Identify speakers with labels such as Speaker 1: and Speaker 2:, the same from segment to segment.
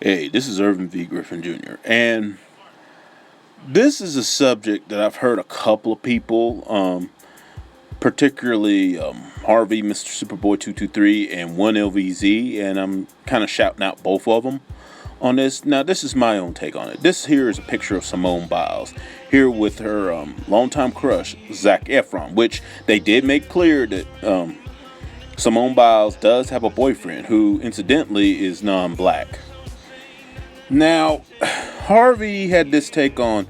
Speaker 1: Hey, this is Irvin V. Griffin Jr. And this is a subject that I've heard a couple of people, particularly Harvey, Mr. Superboy223, and 1LVZ, and I'm kind of shouting out both of them on this. Now, this is my own take on it. This here is a picture of Simone Biles here with her longtime crush, Zac Efron, which they did make clear that Simone Biles does have a boyfriend who, incidentally, is non-black. Now, Harvey had this take on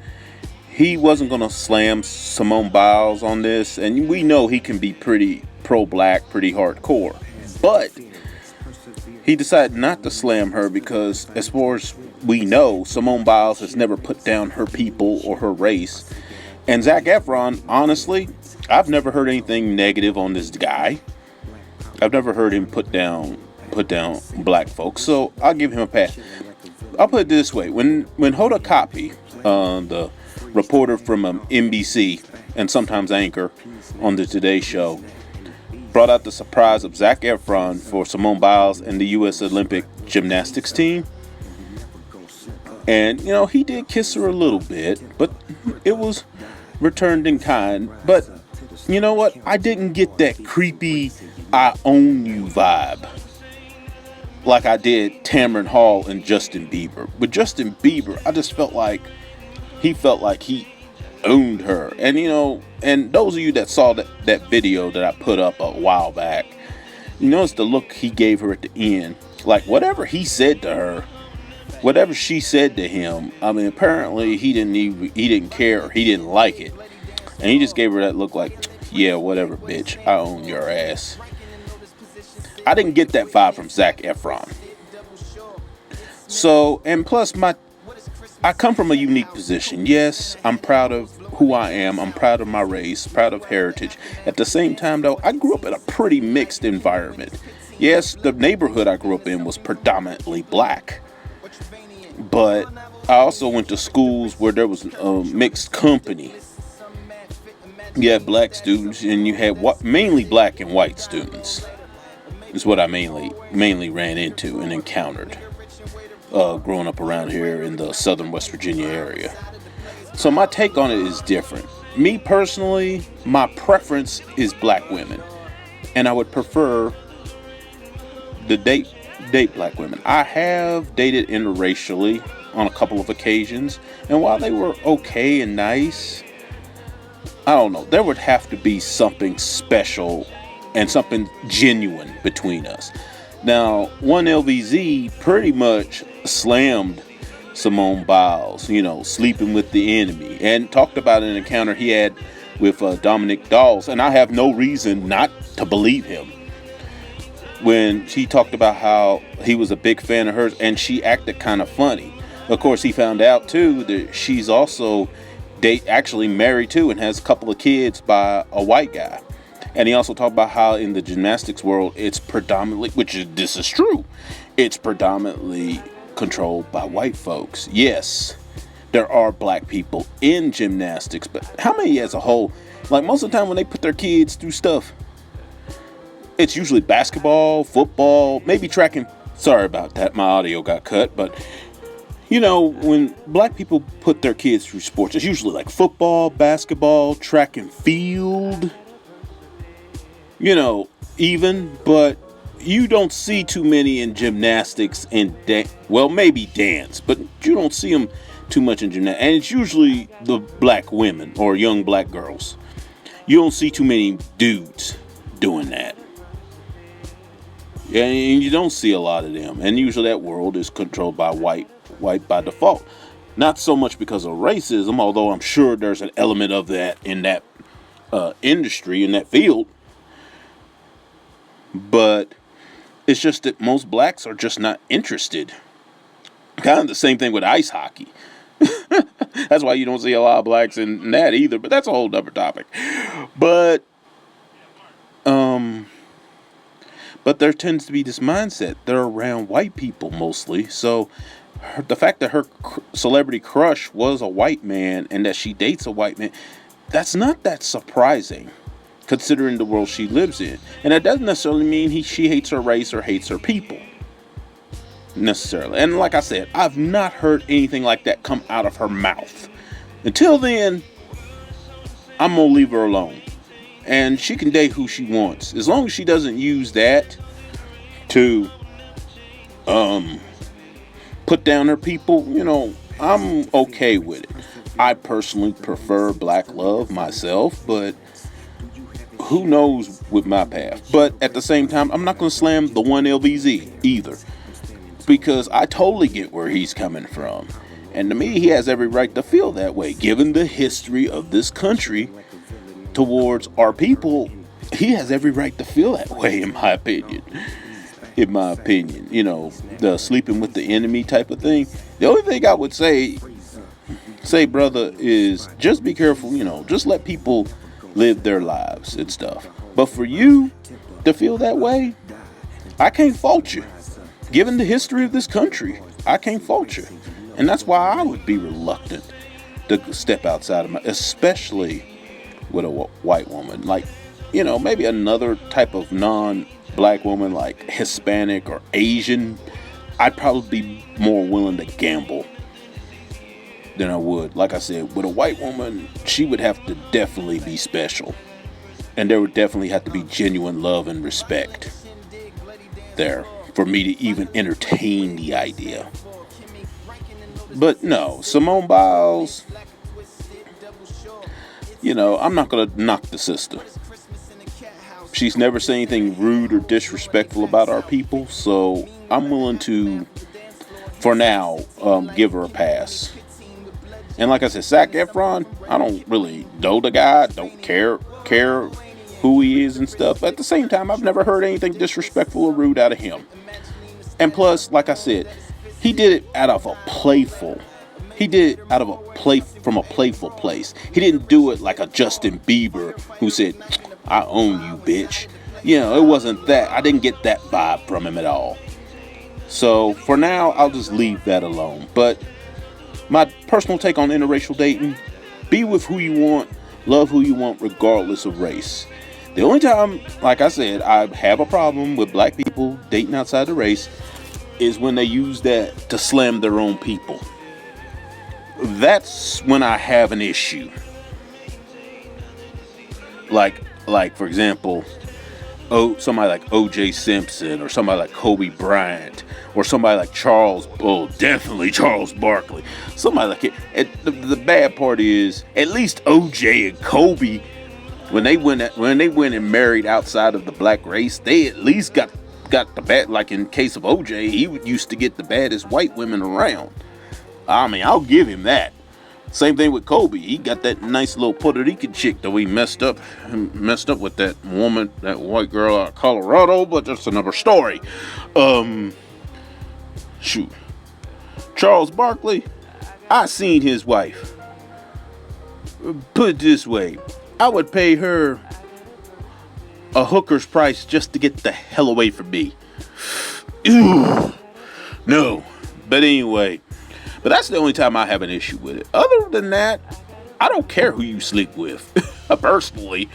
Speaker 1: he wasn't going to slam Simone Biles on this, and we know he can be pretty pro-black, pretty hardcore. But he decided not to slam her because, as far as we know, Simone Biles has never put down her people or her race. And Zac Efron, honestly, I've never heard anything negative on this guy. I've never heard him put down black folks, so I'll give him a pass. I'll put it this way: when Hoda Kotb, the reporter from NBC and sometimes anchor on the Today Show, brought out the surprise of Zac Efron for Simone Biles and the U.S. Olympic gymnastics team, and he did kiss her a little bit, but it was returned in kind. But you know what? I didn't get that creepy "I own you" vibe like I did Tamron Hall and Justin Bieber. With Justin Bieber, I just felt like he owned her. And and those of you that saw that video that I put up a while back, you notice the look he gave her at the end. Like whatever he said to her, whatever she said to him, I mean, apparently he didn't care, or he didn't like it. And he just gave her that look like, yeah, whatever, bitch, I own your ass. I didn't get that vibe from Zac Efron. So, and plus I come from a unique position. Yes, I'm proud of who I am. I'm proud of my race, proud of heritage. At the same time, though, I grew up in a pretty mixed environment. Yes, the neighborhood I grew up in was predominantly black. But I also went to schools where there was a mixed company. You had black students, and you had mainly black and white students. Is what I mainly ran into and encountered growing up around here in the southern West Virginia area. So my take on it is different. Me personally, my preference is black women, and I would prefer to date black women. I have dated interracially on a couple of occasions, and while they were okay and nice, I don't know, there would have to be something special and something genuine between us. Now, 1LVZ pretty much slammed Simone Biles, sleeping with the enemy, and talked about an encounter he had with Dominic Dawes, and I have no reason not to believe him. When she talked about how he was a big fan of hers, and she acted kind of funny. Of course, he found out too that she's also actually married to and has a couple of kids by a white guy. And he also talked about how in the gymnastics world, it's predominantly, this is true, it's predominantly controlled by white folks. Yes, there are black people in gymnastics, but how many as a whole? Like most of the time when they put their kids through stuff, it's usually basketball, football, maybe track and, sorry about that, my audio got cut, but when black people put their kids through sports, it's usually like football, basketball, track and field, but you don't see too many in gymnastics and maybe dance, but you don't see them too much in gymnastics. And it's usually the black women or young black girls. You don't see too many dudes doing that. Yeah, and you don't see a lot of them. And usually that world is controlled by white by default. Not so much because of racism, although I'm sure there's an element of that in that industry, in that field. But it's just that most blacks are just not interested. Kind of the same thing with ice hockey. That's why you don't see a lot of blacks in that either, but that's a whole other topic. But there tends to be this mindset. They're around white people mostly. So the fact that her celebrity crush was a white man and that she dates a white man, that's not that surprising, considering the world she lives in. And that doesn't necessarily mean she hates her race or hates her people. necessarily. And like I said, I've not heard anything like that come out of her mouth. Until then, I'm gonna leave her alone. And she can date who she wants. As long as she doesn't use that to put down her people, I'm okay with it. I personally prefer black love myself, but who knows with my path. But at the same time, I'm not going to slam the THE1LVZ either, because I totally get where he's coming from. And to me, he has every right to feel that way. Given the history of this country towards our people, he has every right to feel that way, in my opinion. The sleeping with the enemy type of thing. The only thing I would say, brother, is just be careful, just let people live their lives and stuff. But for you to feel that way, I can't fault you. Given the history of this country, I can't fault you. And that's why I would be reluctant to step outside of especially with a white woman. Like, maybe another type of non-black woman, like Hispanic or Asian, I'd probably be more willing to gamble than I would. Like I said, with a white woman, she would have to definitely be special. And there would definitely have to be genuine love and respect there for me to even entertain the idea. But no, Simone Biles, I'm not going to knock the sister. She's never said anything rude or disrespectful about our people, so I'm willing to, for now, give her a pass. And like I said, Zac Efron, I don't really know the guy, don't care who he is and stuff. But at the same time, I've never heard anything disrespectful or rude out of him. And plus, like I said, he did it out of a playful. From a playful place. He didn't do it like a Justin Bieber who said, "I own you, bitch." It wasn't that. I didn't get that vibe from him at all. So for now, I'll just leave that alone. But my personal take on interracial dating: be with who you want, love who you want, regardless of race. The only time, like I said, I have a problem with black people dating outside the race is when they use that to slam their own people. That's when I have an issue. Like for example, somebody like O.J. Simpson, or somebody like Kobe Bryant, or somebody like definitely Charles Barkley. Somebody like it. The bad part is, at least O.J. and Kobe, when they went and married outside of the black race, they at least got the bad. Like in case of O.J., he used to get the baddest white women around. I mean, I'll give him that. Same thing with Kobe. He got that nice little Puerto Rican chick that we messed up with that woman, that white girl out of Colorado, but that's another story. Shoot. Charles Barkley, I seen his wife. Put it this way, I would pay her a hooker's price just to get the hell away from me. Ew. No. But anyway, that's the only time I have an issue with it. Other than that, I don't care who you sleep with, personally.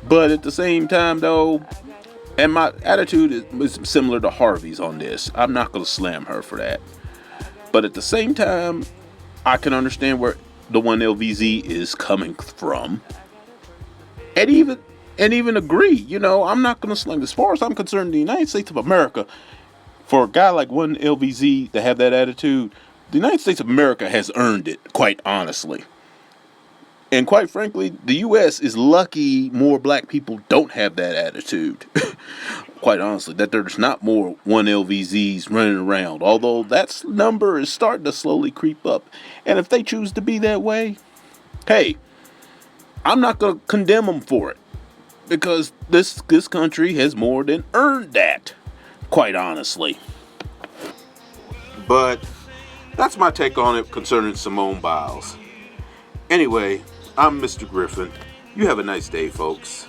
Speaker 1: But at the same time, though, and my attitude is similar to Harvey's on this. I'm not going to slam her for that. But at the same time, I can understand where the THE1LVZ is coming from. And even agree. I'm not going to slam. As far as I'm concerned, the United States of America, for a guy like THE1LVZ to have that attitude, the United States of America has earned it, quite honestly. And quite frankly, the U.S. is lucky more black people don't have that attitude. Quite honestly, that there's not more THE1LVZs running around. Although that number is starting to slowly creep up. And if they choose to be that way, hey, I'm not going to condemn them for it. Because this country has more than earned that, quite honestly. But that's my take on it concerning Simone Biles. Anyway, I'm Mr. Griffin. You have a nice day, folks.